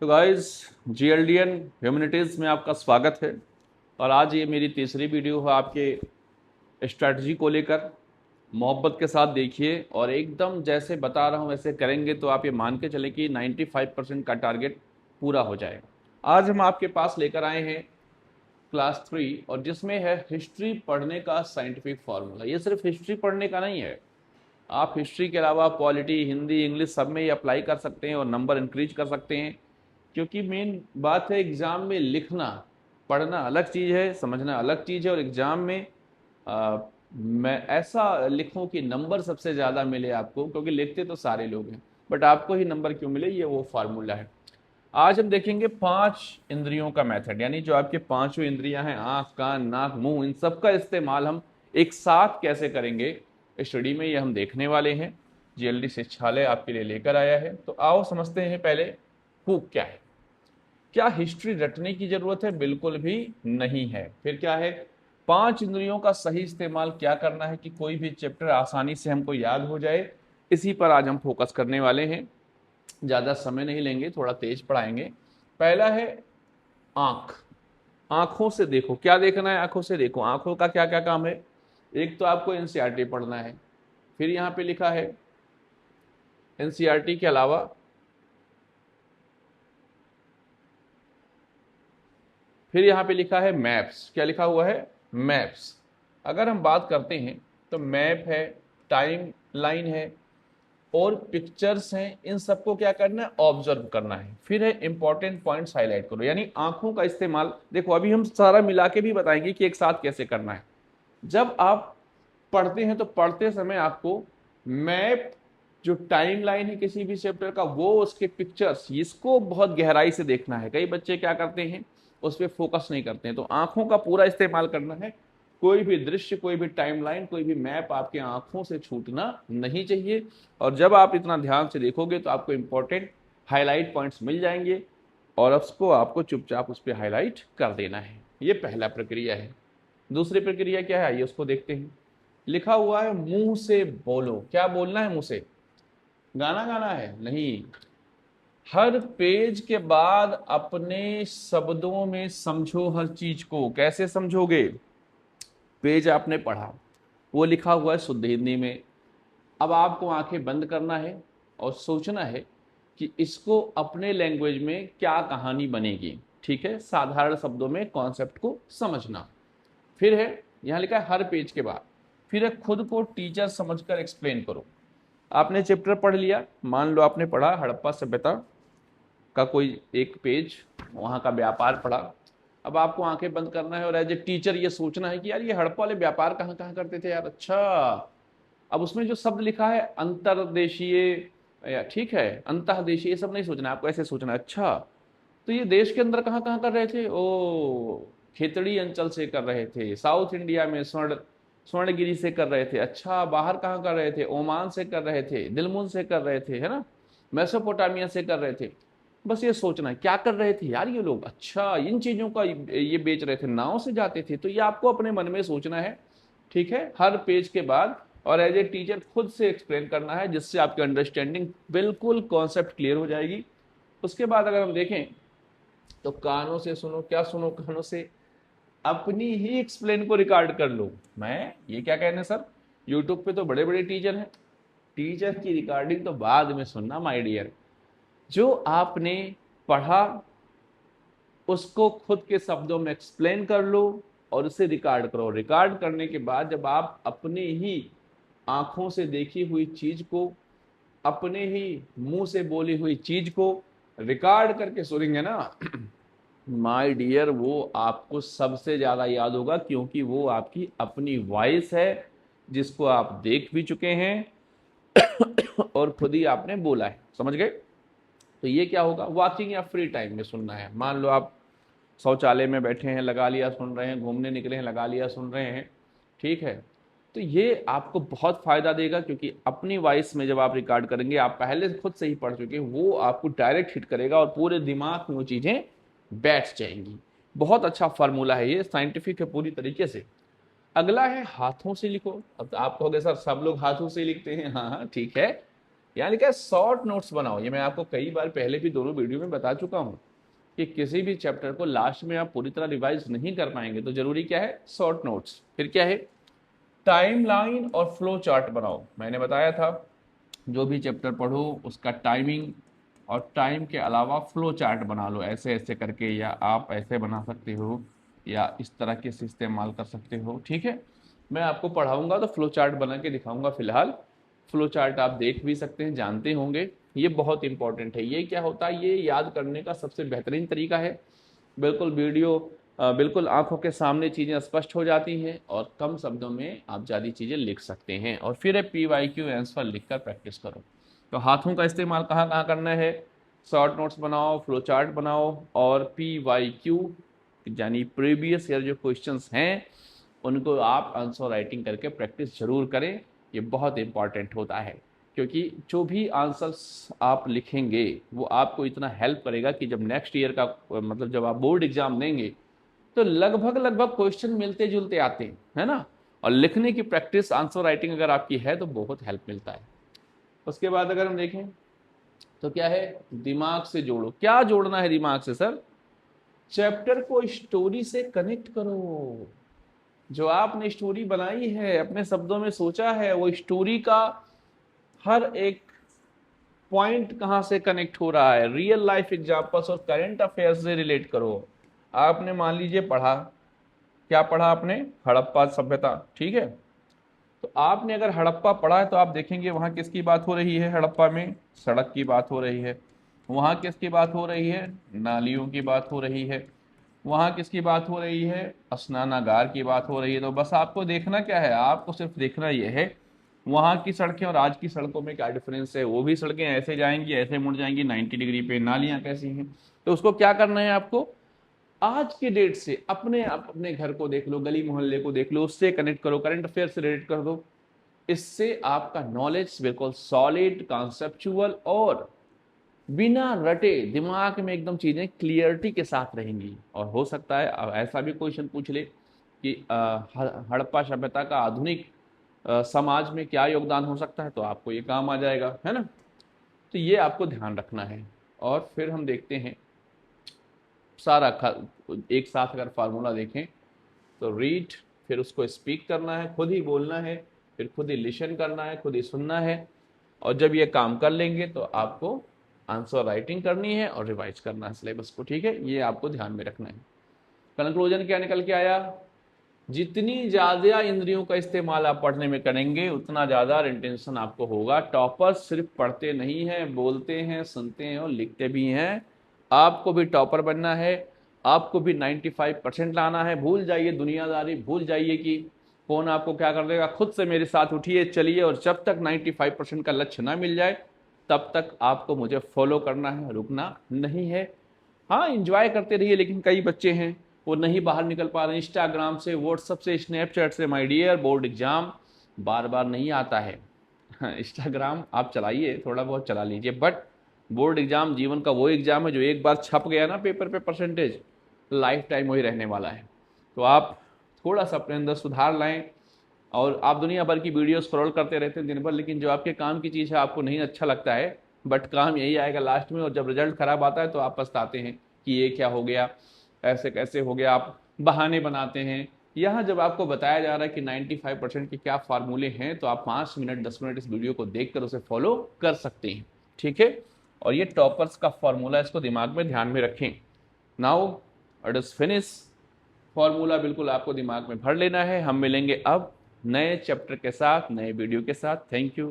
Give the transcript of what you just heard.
तो guys, जीएलडीएन humanities में आपका स्वागत है। और आज ये मेरी तीसरी वीडियो है आपके स्ट्रैटेजी को लेकर। मोहब्बत के साथ देखिए और एकदम जैसे बता रहा हूँ वैसे करेंगे तो आप ये मान के चलें कि 95% का टारगेट पूरा हो जाएगा। आज हम आपके पास लेकर आए हैं क्लास 3 और जिसमें है हिस्ट्री पढ़ने का साइंटिफिक फार्मूला। ये सिर्फ हिस्ट्री पढ़ने का नहीं है, आप हिस्ट्री के अलावा पॉलिटी, हिंदी, इंग्लिश सब में ये अप्लाई कर सकते हैं और नंबर इंक्रीज कर सकते हैं। क्योंकि मेन बात है एग्जाम में लिखना, पढ़ना अलग चीज़ है, समझना अलग चीज़ है। और एग्जाम में मैं ऐसा लिखूं कि नंबर सबसे ज़्यादा मिले आपको, क्योंकि लिखते तो सारे लोग हैं बट आपको ही नंबर क्यों मिले, ये वो फार्मूला है। आज हम देखेंगे 5 इंद्रियों का मेथड, यानी जो आपके पांचों इंद्रियां हैं, आंख, कान, नाक, मुंह, इन सब का इस्तेमाल हम एक साथ कैसे करेंगे स्टडी में, ये हम देखने वाले हैं। जीएलडी शिक्षालय आपके लिए लेकर आया है। तो आओ समझते हैं पहले हुक क्या है। क्या हिस्ट्री रटने की जरूरत है? बिल्कुल भी नहीं है। फिर क्या है? 5 इंद्रियों का सही इस्तेमाल क्या करना है कि कोई भी चैप्टर आसानी से हमको याद हो जाए, इसी पर आज हम फोकस करने वाले हैं। ज़्यादा समय नहीं लेंगे, थोड़ा तेज पढ़ाएंगे। पहला है आंख। आंखों से देखो, क्या देखना है? आंखों से देखो। आंखों का क्या क्या काम है? एक तो आपको एनसीईआरटी पढ़ना है, फिर यहाँ पे लिखा है एनसीईआरटी के अलावा फिर यहाँ पे लिखा है मैप्स। क्या लिखा हुआ है? मैप्स। अगर हम बात करते हैं तो मैप है, टाइम लाइन है और पिक्चर्स हैं। इन सबको क्या करना है? ऑब्जर्व करना है। फिर है इंपॉर्टेंट पॉइंट्स हाईलाइट करो। यानी आंखों का इस्तेमाल देखो, अभी हम सारा मिला के भी बताएंगे कि एक साथ कैसे करना है। जब आप पढ़ते हैं तो पढ़ते समय आपको मैप, जो टाइम लाइन है किसी भी चैप्टर का, वो उसके पिक्चर्स, इसको बहुत गहराई से देखना है। कई बच्चे क्या करते हैं, उस पर फोकस नहीं करते हैं। तो आंखों का पूरा इस्तेमाल करना है। कोई भी दृश्य, कोई भी टाइमलाइन, कोई भी मैप आपके आंखों से छूटना नहीं चाहिए। और जब आप इतना ध्यान से देखोगे तो आपको इंपॉर्टेंट हाईलाइट पॉइंट्स मिल जाएंगे और उसको आपको चुपचाप उस पर हाईलाइट कर देना है। ये पहला प्रक्रिया है। दूसरी प्रक्रिया क्या है, आइए उसको देखते हैं। लिखा हुआ है मुंह से बोलो। क्या बोलना है? मुंह से गाना गाना है? नहीं। हर पेज के बाद अपने शब्दों में समझो हर चीज को। कैसे समझोगे? पेज आपने पढ़ा, वो लिखा हुआ है शुद्ध हिंदी में। अब आपको आंखें बंद करना है और सोचना है कि इसको अपने लैंग्वेज में क्या कहानी बनेगी। ठीक है, साधारण शब्दों में कॉन्सेप्ट को समझना। फिर है, यहाँ लिखा है हर पेज के बाद, फिर है खुद को टीचर समझकर एक्सप्लेन करो। आपने चैप्टर पढ़ लिया, मान लो आपने पढ़ा हड़प्पा सभ्यता का कोई एक पेज, वहाँ का व्यापार पढ़ा। अब आपको आंखें बंद करना है और एज ए टीचर ये सोचना है कि यार ये हड़प्पा वाले व्यापार कहाँ कहाँ करते थे यार। अच्छा, अब उसमें जो शब्द लिखा है अंतर्देशीय, ठीक है, अंतःदेशीय, ये सब नहीं सोचना है आपको। ऐसे सोचना है, अच्छा तो ये देश के अंदर कहाँ कहाँ कर रहे थे? ओ, खेतड़ी अंचल से कर रहे थे, साउथ इंडिया में स्वर्णगिरी से कर रहे थे। अच्छा, बाहर कहाँ कर रहे थे? ओमान से कर रहे थे, दिलमुन से कर रहे थे, है ना, मेसोपोटामिया से कर रहे थे। बस ये सोचना है क्या कर रहे थे यार ये लोग। अच्छा, इन चीजों का ये बेच रहे थे, नाव से जाते थे। तो ये आपको अपने मन में सोचना है, ठीक है, हर पेज के बाद। और एज ए टीचर खुद से एक्सप्लेन करना है, जिससे आपकी अंडरस्टैंडिंग बिल्कुल कॉन्सेप्ट क्लियर हो जाएगी। उसके बाद अगर हम देखें तो कानों से सुनो। क्या सुनो? कानों से अपनी ही एक्सप्लेन को रिकॉर्ड कर लो। मैं ये क्या कहने सर, यूट्यूब पे तो बड़े बड़े टीचर हैं, टीचर की रिकॉर्डिंग तो बाद में सुनना माय डियर। जो आपने पढ़ा उसको खुद के शब्दों में एक्सप्लेन कर लो और उसे रिकॉर्ड करो। रिकॉर्ड करने के बाद जब आप अपने ही आंखों से देखी हुई चीज को, अपने ही मुंह से बोली हुई चीज को रिकॉर्ड करके सुनेंगे ना माय डियर, वो आपको सबसे ज्यादा याद होगा, क्योंकि वो आपकी अपनी वॉइस है जिसको आप देख भी चुके हैं और खुद ही आपने बोला है। समझ गए? तो ये क्या होगा, वॉकिंग या फ्री टाइम में सुनना है। मान लो आप शौचालय में बैठे हैं, लगा लिया सुन रहे हैं, घूमने निकले हैं, लगा लिया सुन रहे हैं, ठीक है। तो ये आपको बहुत फायदा देगा, क्योंकि अपनी वॉइस में जब आप रिकॉर्ड करेंगे, आप पहले खुद से ही पढ़ चुके हैं, वो आपको डायरेक्ट हिट करेगा और पूरे दिमाग में वो चीजें बैठ जाएंगी। बहुत अच्छा फार्मूला है, ये साइंटिफिक है पूरी तरीके से। अगला है हाथों से लिखो। अब आप कहोगे सर सब लोग हाथों से लिखते हैं। हाँ हाँ ठीक है, यानी क्या, शॉर्ट नोट्स बनाओ। ये मैं आपको कई बार पहले भी दोनों वीडियो में बता चुका हूँ कि किसी भी चैप्टर को लास्ट में आप पूरी तरह रिवाइज नहीं कर पाएंगे, तो जरूरी क्या है, शॉर्ट नोट्स। फिर क्या है, टाइमलाइन और फ्लो चार्ट बनाओ। मैंने बताया था जो भी चैप्टर पढ़ो उसका टाइमिंग और टाइम के अलावा फ्लो चार्ट बना लो, ऐसे ऐसे करके, या आप ऐसे बना सकते हो या इस तरह के से इस्तेमाल कर सकते हो। ठीक है, मैं आपको पढ़ाऊंगा तो फ्लो चार्ट बना के दिखाऊंगा। फिलहाल फ्लो चार्ट आप देख भी सकते हैं, जानते होंगे, ये बहुत इंपॉर्टेंट है। ये क्या होता है, ये याद करने का सबसे बेहतरीन तरीका है। बिल्कुल वीडियो बिल्कुल आंखों के सामने चीज़ें स्पष्ट हो जाती हैं और कम शब्दों में आप ज़्यादा चीज़ें लिख सकते हैं। और फिर PYQ आंसर लिखकर प्रैक्टिस करो। तो हाथों का इस्तेमाल कहाँ कहाँ करना है, शॉर्ट नोट्स बनाओ, फ्लो चार्ट बनाओ, और PYQ यानी प्रीवियस ईयर जो क्वेश्चंस हैं उनको आप आंसर राइटिंग करके प्रैक्टिस जरूर करें। ये बहुत इंपॉर्टेंट होता है, क्योंकि जो भी आंसर्स आप लिखेंगे वो आपको इतना हेल्प करेगा कि जब नेक्स्ट ईयर का मतलब जब आप बोर्ड एग्जाम देंगे तो लगभग लगभग क्वेश्चन मिलते जुलते आते हैं, है ना। और लिखने की प्रैक्टिस, आंसर राइटिंग अगर आपकी है तो बहुत हेल्प मिलता है। उसके बाद अगर हम देखें तो क्या है, दिमाग से जोड़ो। क्या जोड़ना है दिमाग से सर, चैप्टर को स्टोरी से कनेक्ट करो। जो आपने स्टोरी बनाई है, अपने शब्दों में सोचा है, वो स्टोरी का हर एक पॉइंट कहाँ से कनेक्ट हो रहा है, रियल लाइफ एग्जांपल्स और करंट अफेयर्स से रिलेट करो। आपने मान लीजिए पढ़ा, क्या पढ़ा आपने, हड़प्पा सभ्यता, ठीक है। तो आपने अगर हड़प्पा पढ़ा है तो आप देखेंगे वहां किसकी बात हो रही है, हड़प्पा में सड़क की बात हो रही है। वहां किसकी बात हो रही है, नालियों की बात हो रही है। वहां किसकी बात हो रही है, स्नानागार की बात हो रही है। तो बस आपको देखना क्या है, आपको सिर्फ देखना यह है वहां की सड़कें और आज की सड़कों में क्या डिफरेंस है। वो भी सड़कें ऐसे जाएंगी, ऐसे मुड़ जाएंगी 90 डिग्री पे, नालियां कैसी हैं। तो उसको क्या करना है आपको, आज के डेट से अपने आप अपने घर को देख लो, गली मोहल्ले को देख लो, उससे कनेक्ट करो, करंट अफेयर से रिलेट कर दो। इससे आपका नॉलेज बिल्कुल सॉलिड, कॉन्सेप्चुअल और बिना रटे दिमाग में एकदम चीजें क्लियरिटी के साथ रहेंगी। और हो सकता है ऐसा भी क्वेश्चन पूछ ले कि हड़प्पा सभ्यता का आधुनिक समाज में क्या योगदान हो सकता है, तो आपको ये काम आ जाएगा, है ना। तो ये आपको ध्यान रखना है। और फिर हम देखते हैं सारा एक साथ अगर फार्मूला देखें तो रीड, फिर उसको स्पीक करना है, खुद ही बोलना है, फिर खुद ही लिसन करना है, खुद ही सुनना है। और जब ये काम कर लेंगे तो आपको आंसर राइटिंग करनी है और रिवाइज करना है सिलेबस को, ठीक है। ये आपको ध्यान में रखना है। कंक्लूजन क्या निकल के आया, जितनी ज्यादा इंद्रियों का इस्तेमाल आप पढ़ने में करेंगे उतना ज्यादा रिटेंशन आपको होगा। टॉपर्स सिर्फ पढ़ते नहीं हैं, बोलते हैं, सुनते हैं और लिखते भी हैं। आपको भी टॉपर बनना है, आपको भी 95% लाना है। भूल जाइए दुनियादारी, भूल जाइए कि कौन आपको क्या कर देगा। खुद से मेरे साथ उठिए, चलिए, और जब तक 95% का लक्ष्य ना मिल जाए तब तक आपको मुझे फॉलो करना है, रुकना नहीं है। हाँ, इंजॉय करते रहिए, लेकिन कई बच्चे हैं वो नहीं बाहर निकल पा रहे हैं। इंस्टाग्राम से, व्हाट्सअप से, स्नैपचैट से, माय डियर, बोर्ड एग्जाम बार बार नहीं आता है। इंस्टाग्राम आप चलाइए, थोड़ा बहुत चला लीजिए, बट बोर्ड एग्जाम जीवन का वो एग्जाम है जो एक बार छप गया ना पेपर पे परसेंटेज, लाइफ टाइम वही रहने वाला है। तो आप थोड़ा सा अपने अंदर सुधार लाएं। और आप दुनिया भर की वीडियो स्क्रॉल करते रहते हैं दिन भर, लेकिन जो आपके काम की चीज़ है आपको नहीं अच्छा लगता है, बट काम यही आएगा लास्ट में। और जब रिजल्ट खराब आता है तो आप पछताते हैं कि ये क्या हो गया, ऐसे कैसे हो गया, आप बहाने बनाते हैं। यहाँ जब आपको बताया जा रहा है कि 95% के क्या फार्मूले हैं, तो आप 5 मिनट 10 मिनट इस वीडियो को देखकर उसे फॉलो कर सकते हैं, ठीक है। और ये टॉपर्स का फॉर्मूला, इसको दिमाग में ध्यान में रखें। Now it is finish. Formula बिल्कुल आपको दिमाग में भर लेना है। हम मिलेंगे अब नए चैप्टर के साथ, नए वीडियो के साथ। Thank you.